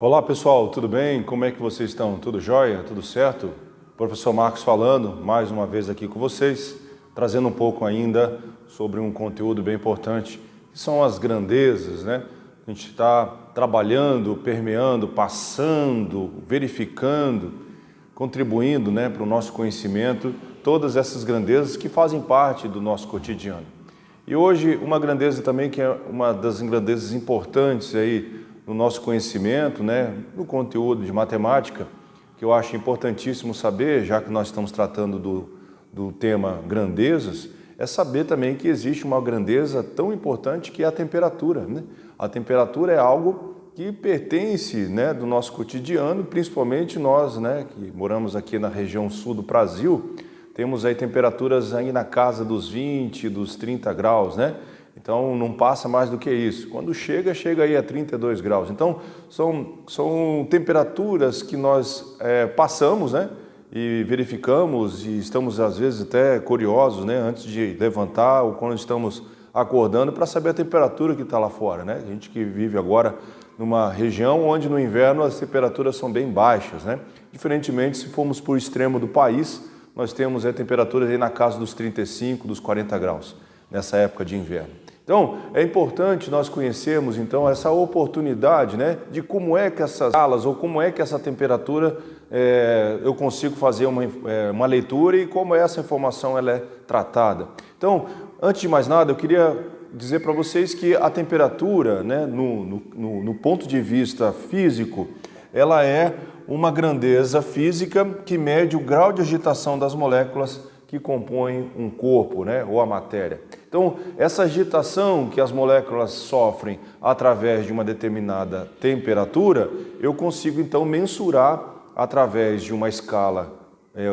Olá pessoal, tudo bem? Como é que vocês estão? Tudo jóia? Tudo certo? Professor Marcos falando mais uma vez aqui com vocês, trazendo um pouco ainda sobre um conteúdo bem importante, que são as grandezas, né? A gente está trabalhando, permeando, passando, verificando, contribuindo, né, para o nosso conhecimento, todas essas grandezas que fazem parte do nosso cotidiano. E hoje uma grandeza também que é uma das grandezas importantes aí no nosso conhecimento, né, no conteúdo de matemática, que eu acho importantíssimo saber, já que nós estamos tratando do tema grandezas, é saber também que existe uma grandeza tão importante que é a temperatura, né? A temperatura é algo que pertence, né, do nosso cotidiano, principalmente nós, né, que moramos aqui na região sul do Brasil, temos aí temperaturas aí na casa dos 20, dos 30 graus, né? Então não passa mais do que isso. Quando chega aí a 32 graus. Então são temperaturas que nós passamos, né? E verificamos e estamos às vezes até curiosos, né? Antes de levantar ou quando estamos acordando para saber a temperatura que está lá fora, né? A gente que vive agora numa região onde no inverno as temperaturas são bem baixas, né? Diferentemente se formos para o extremo do país, nós temos temperaturas aí na casa dos 35, dos 40 graus nessa época de inverno. Então, é importante nós conhecermos, então, essa oportunidade, né, de como é que essas escalas ou como é que essa temperatura eu consigo fazer uma leitura e como essa informação ela é tratada. Então, antes de mais nada, eu queria dizer para vocês que a temperatura, né, no ponto de vista físico, ela é uma grandeza física que mede o grau de agitação das moléculas que compõem um corpo, né, ou a matéria. Então, essa agitação que as moléculas sofrem através de uma determinada temperatura, eu consigo então mensurar através de uma escala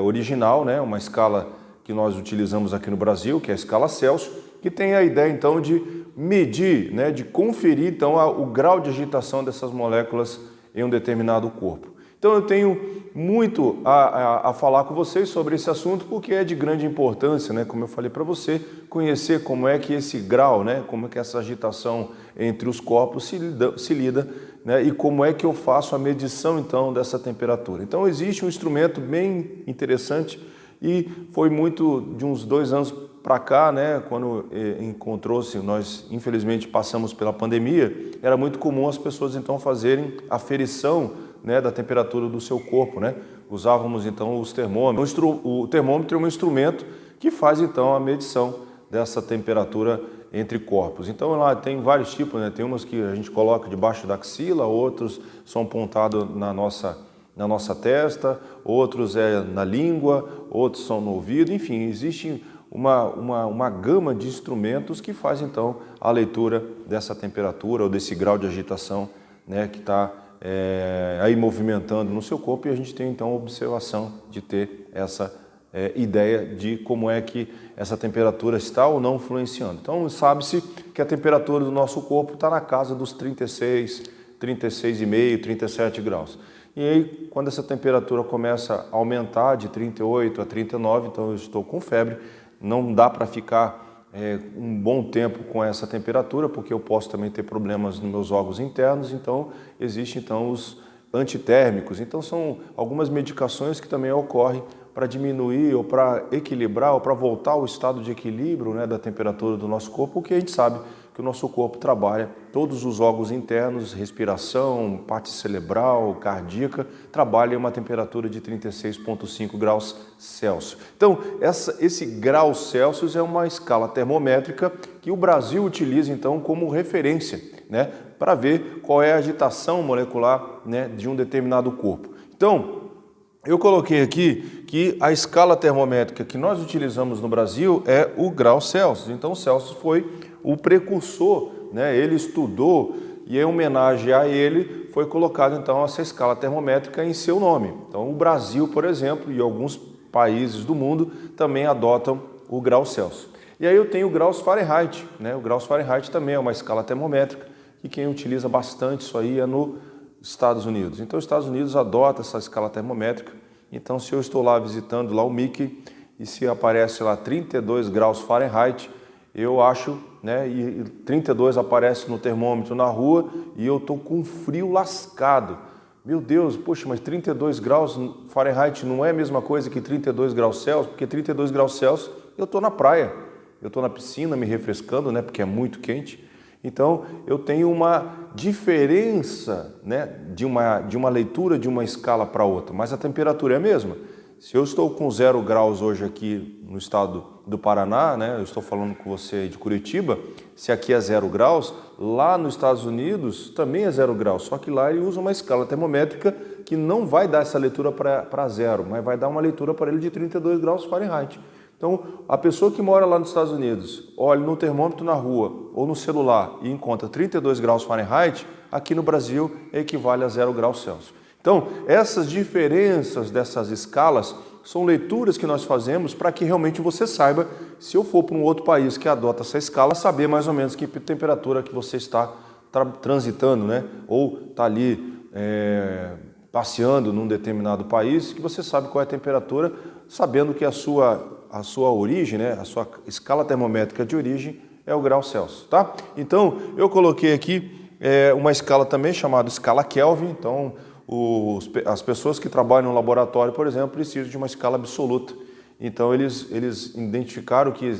original, né, uma escala que nós utilizamos aqui no Brasil, que é a escala Celsius, que tem a ideia então de medir, né, de conferir então o grau de agitação dessas moléculas em um determinado corpo. Então eu tenho muito a falar com vocês sobre esse assunto porque é de grande importância, né? Como eu falei para você, conhecer como é que esse grau, né? Como é que essa agitação entre os corpos se lida, né? E como é que eu faço a medição então dessa temperatura. Então existe um instrumento bem interessante e foi muito de uns 2 anos para cá, né? Quando encontrou-se, nós infelizmente passamos pela pandemia, era muito comum as pessoas então fazerem aferição, né, da temperatura do seu corpo, né? Usávamos então os termômetros. O termômetro é um instrumento que faz então a medição dessa temperatura entre corpos. Então lá tem vários tipos, né? Tem umas que a gente coloca debaixo da axila, outros são pontados na nossa testa, outros na língua, outros são no ouvido, enfim, existe uma gama de instrumentos que faz então a leitura dessa temperatura ou desse grau de agitação, né, que está aí movimentando no seu corpo, e a gente tem então a observação de ter essa ideia de como é que essa temperatura está ou não influenciando. Então sabe-se que a temperatura do nosso corpo está na casa dos 36, 36,5, 37 graus. E aí quando essa temperatura começa a aumentar de 38 a 39, então eu estou com febre, não dá para ficar um bom tempo com essa temperatura, porque eu posso também ter problemas nos meus órgãos internos, então existem então os antitérmicos. Então são algumas medicações que também ocorrem para diminuir ou para equilibrar ou para voltar ao estado de equilíbrio, né, da temperatura do nosso corpo, porque a gente sabe que o nosso corpo trabalha, todos os órgãos internos, respiração, parte cerebral, cardíaca, trabalham em uma temperatura de 36,5 graus Celsius. Então, esse grau Celsius é uma escala termométrica que o Brasil utiliza, então, como referência, né, para ver qual é a agitação molecular, né, de um determinado corpo. Então, eu coloquei aqui que a escala termométrica que nós utilizamos no Brasil é o grau Celsius. Então, o Celsius foi o precursor, né? Ele estudou e em homenagem a ele foi colocado então essa escala termométrica em seu nome. Então, o Brasil, por exemplo, e alguns países do mundo também adotam o grau Celsius. E aí eu tenho o graus Fahrenheit, né? O graus Fahrenheit também é uma escala termométrica e quem utiliza bastante isso aí é nos Estados Unidos. Então, os Estados Unidos adota essa escala termométrica. Então, se eu estou lá visitando lá o Mickey e se aparece lá 32 graus Fahrenheit, eu acho, né, e 32 aparece no termômetro na rua e eu estou com frio lascado. Meu Deus, poxa, mas 32 graus Fahrenheit não é a mesma coisa que 32 graus Celsius, porque 32 graus Celsius eu estou na praia, eu estou na piscina me refrescando, né, porque é muito quente. Então, eu tenho uma diferença, né, de uma leitura de uma escala para outra, mas a temperatura é a mesma. Se eu estou com 0 graus hoje aqui no estado do Paraná, né, eu estou falando com você de Curitiba, se aqui é 0 graus, lá nos Estados Unidos também é 0 graus, só que lá ele usa uma escala termométrica que não vai dar essa leitura para 0, mas vai dar uma leitura para ele de 32 graus Fahrenheit. Então, a pessoa que mora lá nos Estados Unidos, olha no termômetro na rua ou no celular e encontra 32 graus Fahrenheit, aqui no Brasil equivale a 0 graus Celsius. Então, essas diferenças dessas escalas são leituras que nós fazemos para que realmente você saiba, se eu for para um outro país que adota essa escala, saber mais ou menos que temperatura que você está transitando, né? Ou está ali passeando num determinado país, que você sabe qual é a temperatura, sabendo que a sua origem, né, a sua escala termométrica de origem é o grau Celsius, tá? Então, eu coloquei aqui uma escala também chamada escala Kelvin. Então, as pessoas que trabalham no laboratório, por exemplo, precisam de uma escala absoluta. Então, eles identificaram que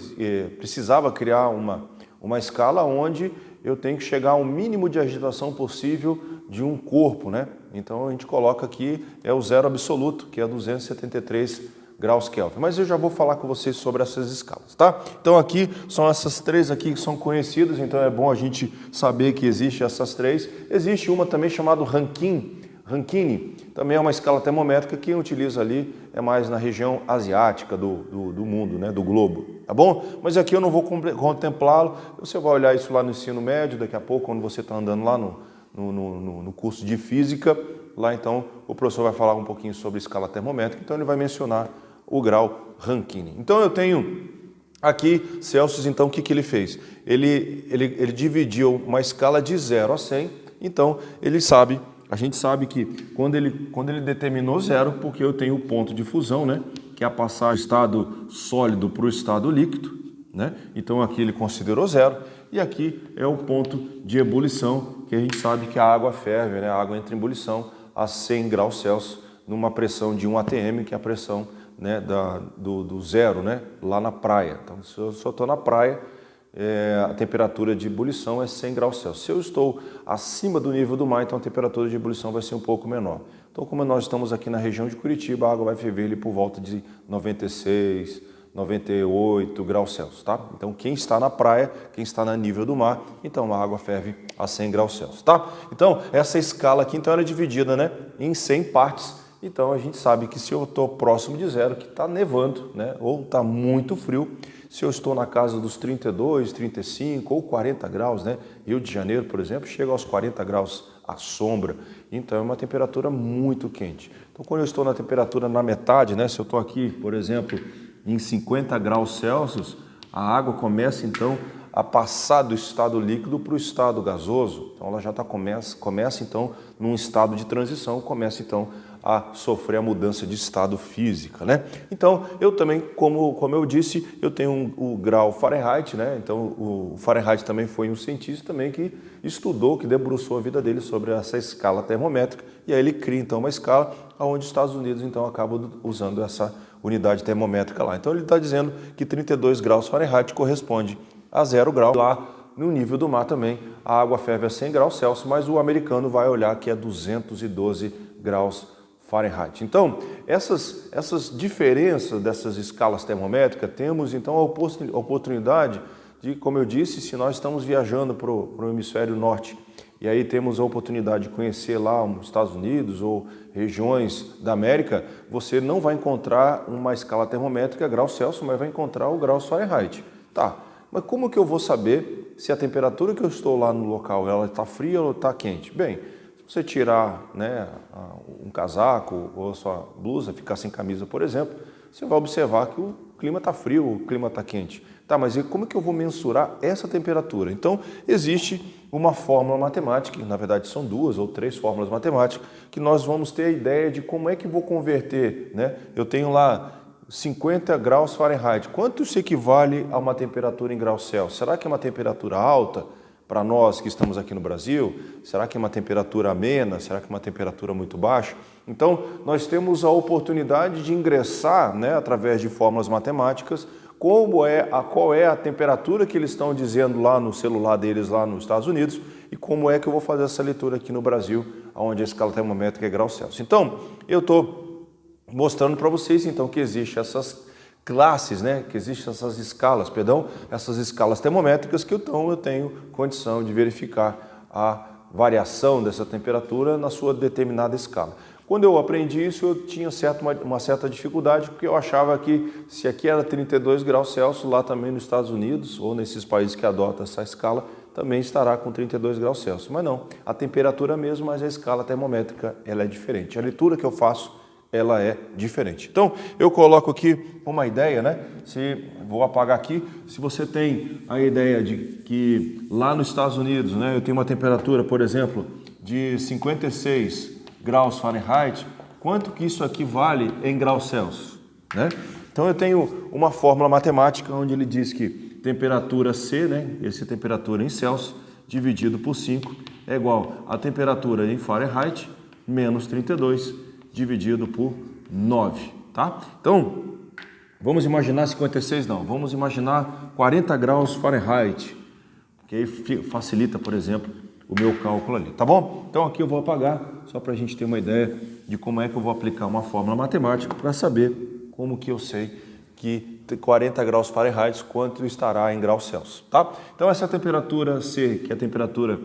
precisava criar uma escala onde eu tenho que chegar ao mínimo de agitação possível de um corpo, né? Então, a gente coloca aqui o zero absoluto, que é 273 graus Kelvin. Mas eu já vou falar com vocês sobre essas escalas, tá? Então aqui são essas três aqui que são conhecidas, então é bom a gente saber que existe essas três. Existe uma também chamada Rankine, também é uma escala termométrica que utiliza ali, é mais na região asiática do mundo, né, do globo, tá bom? Mas aqui eu não vou contemplá-lo, você vai olhar isso lá no ensino médio, daqui a pouco, quando você está andando lá no curso de física, lá então o professor vai falar um pouquinho sobre escala termométrica, então ele vai mencionar o grau Rankine. Então eu tenho aqui Celsius, então o que ele fez? Ele dividiu uma escala de 0 a 100, então a gente sabe que quando ele determinou 0, porque eu tenho o ponto de fusão, né, que é a passagem do estado sólido para o estado líquido, né? Então aqui ele considerou 0, e aqui é o ponto de ebulição, que a gente sabe que a água ferve, né? A água entra em ebulição a 100 graus Celsius, numa pressão de 1 atm, que é a pressão, né, do zero, né, lá na praia. Então, se eu estou na praia, a temperatura de ebulição é 100 graus Celsius. Se eu estou acima do nível do mar, então a temperatura de ebulição vai ser um pouco menor. Então, como nós estamos aqui na região de Curitiba, a água vai ferver ali por volta de 96, 98 graus Celsius, tá? Então, quem está na praia, quem está no nível do mar, então a água ferve a 100 graus Celsius, tá? Então, essa escala aqui, então, ela é dividida, né, em 100 partes. Então, a gente sabe que se eu estou próximo de 0, que está nevando, né, ou está muito frio, se eu estou na casa dos 32, 35 ou 40 graus, né, Rio de Janeiro, por exemplo, chega aos 40 graus à sombra, então é uma temperatura muito quente. Então, quando eu estou na temperatura na metade, né, se eu estou aqui, por exemplo, em 50 graus Celsius, a água começa então a passar do estado líquido para o estado gasoso. Então ela já começa então num estado de transição, começa então a sofrer a mudança de estado física, né? Então eu também, como eu disse, eu tenho o grau Fahrenheit, né? Então o Fahrenheit também foi um cientista também que estudou, que debruçou a vida dele sobre essa escala termométrica, e aí ele cria então uma escala onde os Estados Unidos então acabam usando essa unidade termométrica lá. Então ele está dizendo que 32 graus Fahrenheit corresponde a 0 grau. Lá no nível do mar também a água ferve a 100 graus Celsius, mas o americano vai olhar que é 212 graus Fahrenheit. Então, essas diferenças dessas escalas termométricas, temos então a oportunidade de, como eu disse, se nós estamos viajando para o hemisfério norte, e aí temos a oportunidade de conhecer lá os Estados Unidos ou regiões da América, você não vai encontrar uma escala termométrica grau Celsius, mas vai encontrar o grau Fahrenheit. Tá, mas como que eu vou saber se a temperatura que eu estou lá no local, ela está fria ou está quente? Bem, se você tirar, né, um casaco ou a sua blusa, ficar sem camisa, por exemplo, você vai observar que o clima está frio, o clima está quente. Tá, mas e como que eu vou mensurar essa temperatura? Então, existe uma fórmula matemática, na verdade são 2 ou 3 fórmulas matemáticas, que nós vamos ter a ideia de como é que vou converter, né? Eu tenho lá 50 graus Fahrenheit. Quanto isso equivale a uma temperatura em graus Celsius? Será que é uma temperatura alta, para nós que estamos aqui no Brasil? Será que é uma temperatura amena? Será que é uma temperatura muito baixa? Então, nós temos a oportunidade de ingressar, né, através de fórmulas matemáticas, qual é a temperatura que eles estão dizendo lá no celular deles lá nos Estados Unidos e como é que eu vou fazer essa leitura aqui no Brasil, onde a escala termométrica é graus Celsius. Então, eu estou mostrando para vocês então que existem essas classes, né, que existem essas escalas, essas escalas termométricas que então eu tenho condição de verificar a variação dessa temperatura na sua determinada escala. Quando eu aprendi isso, eu tinha uma certa dificuldade, porque eu achava que se aqui era 32 graus Celsius, lá também nos Estados Unidos, ou nesses países que adotam essa escala, também estará com 32 graus Celsius. Mas não, a temperatura mesmo, mas a escala termométrica ela é diferente. A leitura que eu faço, ela é diferente. Então, eu coloco aqui uma ideia, né? Vou apagar aqui. Se você tem a ideia de que lá nos Estados Unidos, né, eu tenho uma temperatura, por exemplo, de 56 graus Fahrenheit, quanto que isso aqui vale em graus Celsius, né? Então, eu tenho uma fórmula matemática onde ele diz que temperatura C, né, essa temperatura em Celsius, dividido por 5, é igual a temperatura em Fahrenheit, menos 32, dividido por 9, tá? Então, vamos imaginar 56, não, vamos imaginar 40 graus Fahrenheit, que aí facilita, por exemplo, o meu cálculo ali, tá bom? Então aqui eu vou apagar, só para a gente ter uma ideia de como é que eu vou aplicar uma fórmula matemática para saber como que eu sei que 40 graus Fahrenheit quanto estará em graus Celsius, tá? Então essa temperatura C, que é a temperatura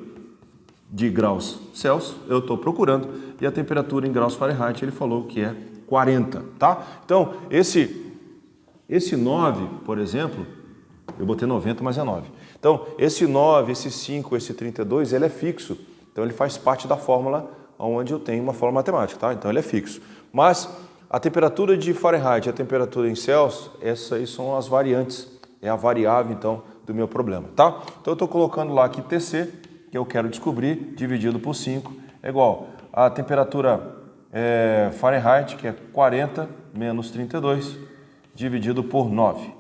de graus Celsius, eu estou procurando, e a temperatura em graus Fahrenheit, ele falou que é 40, tá? Então, esse 9, por exemplo, eu botei 90, mas é 9. Então, esse 9, esse 5, esse 32, ele é fixo. Então, ele faz parte da fórmula onde eu tenho uma fórmula matemática, tá? Então, ele é fixo. Mas a temperatura de Fahrenheit e a temperatura em Celsius, essas aí são as variantes, é a variável, então, do meu problema, tá? Então, eu estou colocando lá aqui TC, que eu quero descobrir, dividido por 5, é igual a temperatura Fahrenheit, que é 40 menos 32, dividido por 9.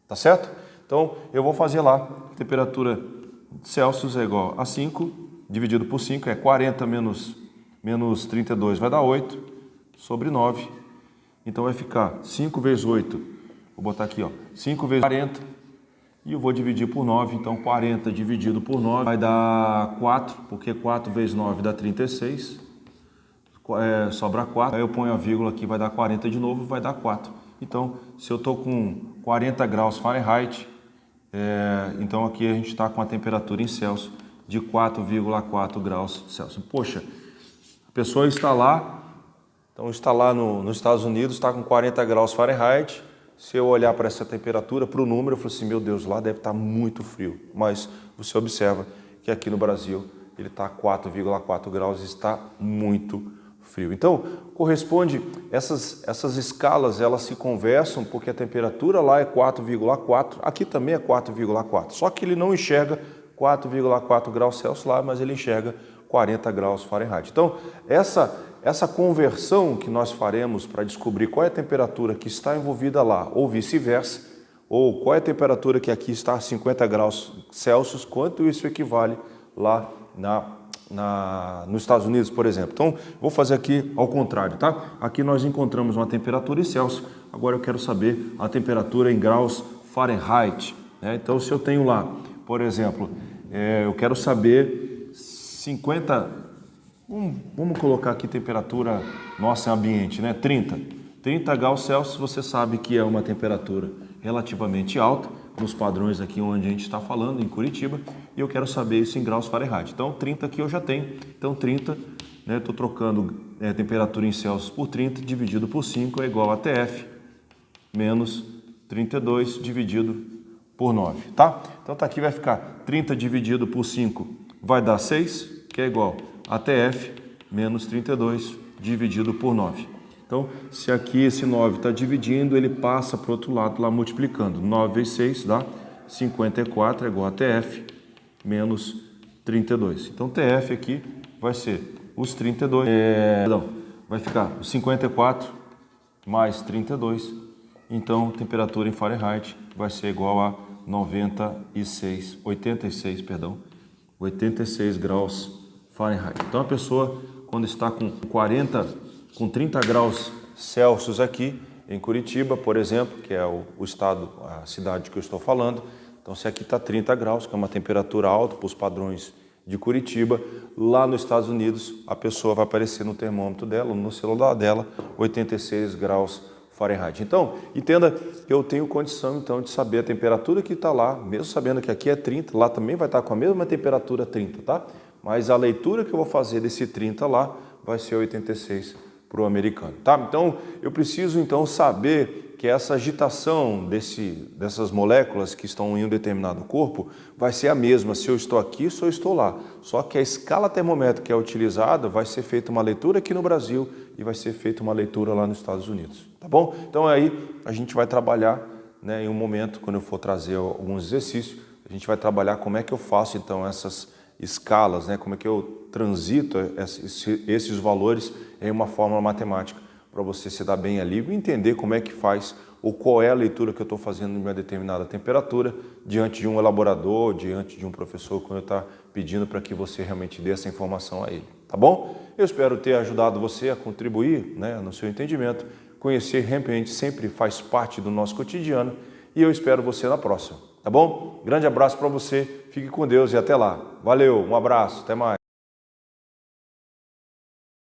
Tá certo? Então, eu vou fazer lá, temperatura Celsius é igual a 5, dividido por 5, é 40 menos 32, vai dar 8, sobre 9. Então, vai ficar 5 vezes 8, vou botar aqui, ó, 5 vezes 40, e eu vou dividir por 9, então 40 dividido por 9 vai dar 4, porque 4 vezes 9 dá 36, sobra 4, aí eu ponho a vírgula aqui, vai dar 40 de novo, vai dar 4. Então, se eu estou com 40 graus Fahrenheit, então aqui a gente está com a temperatura em Celsius de 4,4 graus Celsius. Poxa, a pessoa está lá, então está lá nos Estados Unidos, está com 40 graus Fahrenheit. Se eu olhar para essa temperatura, para o número, eu falo assim, meu Deus, lá deve estar muito frio. Mas você observa que aqui no Brasil ele está a 4,4 graus e está muito frio. Então, corresponde, essas escalas, elas se conversam porque a temperatura lá é 4,4, aqui também é 4,4. Só que ele não enxerga 4,4 graus Celsius lá, mas ele enxerga 40 graus Fahrenheit. Então, essa conversão que nós faremos para descobrir qual é a temperatura que está envolvida lá, ou vice-versa, ou qual é a temperatura que aqui está a 50 graus Celsius, quanto isso equivale lá nos Estados Unidos, por exemplo. Então, vou fazer aqui ao contrário, tá? Aqui nós encontramos uma temperatura em Celsius, agora eu quero saber a temperatura em graus Fahrenheit, né? Então, se eu tenho lá, por exemplo, eu quero saber 50... Vamos colocar aqui temperatura nossa ambiente, né? 30 graus Celsius, você sabe que é uma temperatura relativamente alta, nos padrões aqui onde a gente está falando, em Curitiba, e eu quero saber isso em graus Fahrenheit. Então, 30 aqui eu já tenho. Então, 30, né? Estou trocando temperatura em Celsius por 30, dividido por 5 é igual a TF menos 32 dividido por 9, tá? Então, tá aqui vai ficar 30 dividido por 5 vai dar 6, que é igual a TF menos 32 dividido por 9. Então, se aqui esse 9 está dividindo, ele passa para o outro lado lá multiplicando. 9 vezes 6 dá 54, é igual a TF menos 32. Então, TF aqui vai ser os 32, vai ficar os 54 mais 32. Então, temperatura em Fahrenheit vai ser igual a 86 86 graus Fahrenheit. Então a pessoa, quando está com 30 graus Celsius aqui em Curitiba, por exemplo, que é o estado, a cidade que eu estou falando, então se aqui está 30 graus, que é uma temperatura alta para os padrões de Curitiba, lá nos Estados Unidos a pessoa vai aparecer no termômetro dela, no celular dela, 86 graus Fahrenheit. Então, entenda que eu tenho condição então de saber a temperatura que está lá, mesmo sabendo que aqui é 30, lá também vai estar com a mesma temperatura 30, tá? Mas a leitura que eu vou fazer desse 30 lá vai ser 86 para o americano, tá? Então, eu preciso então saber que essa agitação dessas moléculas que estão em um determinado corpo vai ser a mesma se eu estou aqui ou se eu estou lá. Só que a escala termométrica que é utilizada vai ser feita uma leitura aqui no Brasil e vai ser feita uma leitura lá nos Estados Unidos, tá bom? Então aí a gente vai trabalhar, né, em um momento, quando eu for trazer alguns exercícios, a gente vai trabalhar como é que eu faço então essas escalas, né, como é que eu transito esses valores em uma fórmula matemática, para você se dar bem ali e entender como é que faz ou qual é a leitura que eu estou fazendo de uma determinada temperatura diante de um elaborador, diante de um professor, quando eu estou pedindo para que você realmente dê essa informação a ele, tá bom? Eu espero ter ajudado você a contribuir, né, no seu entendimento. Conhecer realmente sempre faz parte do nosso cotidiano e eu espero você na próxima, tá bom? Grande abraço para você, fique com Deus e até lá. Valeu, um abraço, até mais.